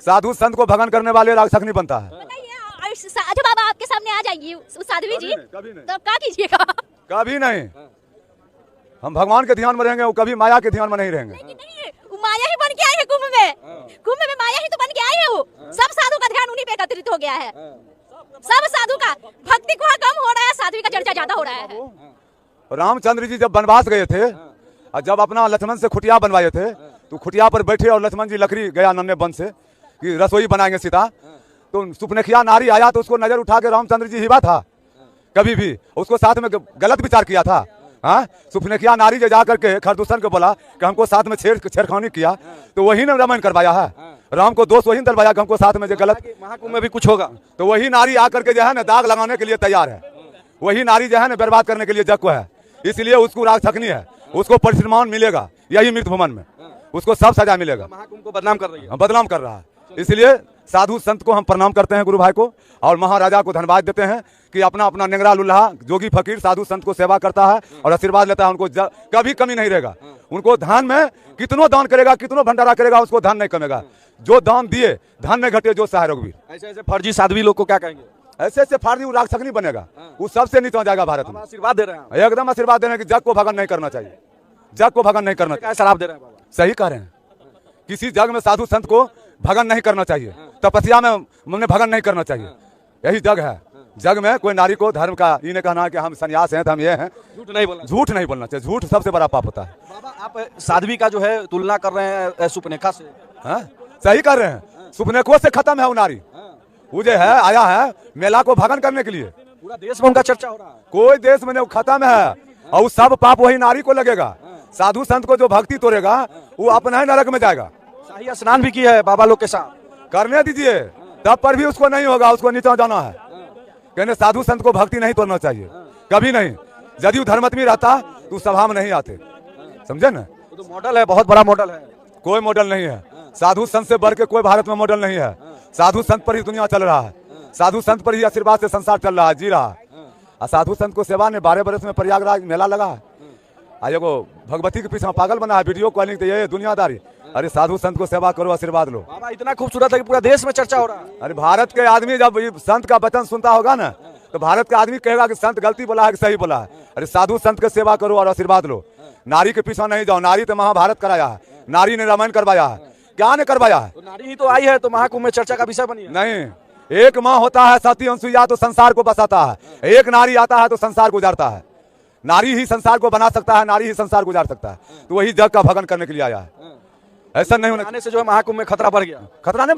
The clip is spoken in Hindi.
साधु संत को भगन करने वाले राक्षस नहीं बनता है। साधु बाबा आपके सामने आ जाएंगी साध्वी जी, तो क्या कीजिएगा? कभी नहीं। हम भगवान के ध्यान में रहेंगे, वो कभी माया के ध्यान में नहीं रहेंगे। नहीं, वो माया ही बन के आए हैं कुंभ में माया ही तो बन के आए हैं। वो सब साधु का ध्यान उन्हीं पे एकत्रित हो गया है। सब साधु का भक्ति को कम हो रहा है, साध्वी का चर्चा ज्यादा हो रहा है। रामचंद्र जी जब वनवास गए थे और जब अपना लक्ष्मण से खुटिया बनवाए थे, तो खुटिया पर बैठे और लक्ष्मण जी लकड़ी गया नन्हे वन से कि रसोई बनाएंगे सीता, तो सुपनेखिया नारी आया तो उसको नजर उठा के रामचंद्र जी हिबा था कभी भी उसको साथ में गलत विचार किया था। हाँ, सुपनेखिया नारी जो जाकर के खरदूषण को बोला कि हमको साथ में छेड़खानी किया, तो वही ने रामायण करवाया है। राम को दोष वही दलवाया कि हमको साथ में जो गलत, महाकुंभ में भी कुछ होगा तो वही नारी आकर के जो है ना दाग लगाने के लिए तैयार है। वही नारी जो है ना बर्बाद करने के लिए जग को है, इसलिए उसको राक्षसनी है, उसको परिश्रमान मिलेगा यही मृत भूमन में, उसको सब सजा मिलेगा। महाकुंभ को बदनाम कर रही है, बदनाम कर रहा है। इसलिए साधु संत को हम प्रणाम करते हैं, गुरु भाई को, और महाराजा को धन्यवाद देते हैं कि अपना अपना नेंगरा लुल्हा जोगी फकीर साधु संत को सेवा करता है और आशीर्वाद लेता है। उनको कभी कमी नहीं रहेगा। उनको धान में कितनों दान करेगा, कितनों भंडारा करेगा, उसको धान नहीं कमेगा। जो दान दिए धान नहीं घटे, जो सहाय रघुवीर। ऐसे ऐसे फर्जी साध्वी लोग को क्या कहेंगे? ऐसे ऐसे फार्जी वो राक्षस नहीं बनेगा, वो सबसे नीचे जाएगा भारत में। आशीर्वाद दे रहे हैं, एकदम आशीर्वाद दे रहे हैं कि जग को भगन नहीं करना चाहिए, जग को भगन नहीं करना चाहिए। शराब दे रहे हैं बाबा? सही कह रहे हैं। किसी जग में साधु संत को भगन नहीं करना चाहिए, तपस्या में हमने भगन नहीं करना चाहिए। यही जग है। जग में कोई नारी को धर्म का ये नहीं कहना कि हम सन्यास हैं तो हम ये हैं, झूठ नहीं बोलना, झूठ नहीं बोलना चाहिए। झूठ सबसे बड़ा पाप होता है। बाबा आप साध्वी का जो है तुलना कर रहे हैं सुपनेखा से? हाँ, सही कर रहे हैं। सुपनेखों से खत्म है वो नारी। वो जो है आया है मेला को भगन करने के लिए, पूरा देश में उनका चर्चा हो रहा है। कोई देश में नहीं, खत्म है। और सब पाप वही नारी को लगेगा। साधु संत को जो भक्ति तोड़ेगा वो अपना ही नरक में जाएगा। शाही स्नान भी किया है बाबा लोग के साथ, करने दीजिए, तब पर भी उसको नहीं होगा, उसको नीचे जाना है। कहने साधु संत को भक्ति नहीं तोड़ना चाहिए, कभी नहीं। यदि धर्मात्मी रहता तो सभा में नहीं आते, समझे ना। तो मॉडल है, बहुत बड़ा मॉडल है। कोई मॉडल नहीं है। साधु संत से बढ़ के कोई भारत में मॉडल नहीं है। साधु संत पर ही दुनिया चल रहा है, साधु संत पर ही आशीर्वाद से संसार चल रहा है, जी रहा है। और साधु संत को सेवा ने 12 बरस में प्रयागराज मेला लगा है। एगो भगवती के पीछे पागल बना है, वीडियो कॉलिंग तो ये दुनियादारी। अरे साधु संत को सेवा करो, आशीर्वाद लो। बाबा इतना खूबसूरत है कि पूरा देश में चर्चा हो रहा है। अरे भारत के आदमी जब संत का वचन सुनता होगा ना, तो भारत का आदमी कहेगा कि संत गलती बोला है कि सही बोला है। अरे साधु संत के सेवा करो और आशीर्वाद लो। नारी के पीछे नहीं जाओ। नारी तो महाभारत कराया है, नारी ने रामायण करवाया है, क्या ने करवाया है? तो नारी ही तो आई है तो महाकुंभ में चर्चा का विषय बनी है। नहीं, एक माँ होता है सती अनुसुईया तो संसार को बसाता है। एक नारी आता है तो संसार गुजारता है। नारी ही संसार को बना सकता है, नारी ही संसार गुजार सकता है। तो वही जग का भगन करने के लिए आया है। ऐसा नहीं होने से जो है महाकुंभ में खतरा बढ़ गया। खतरा नहीं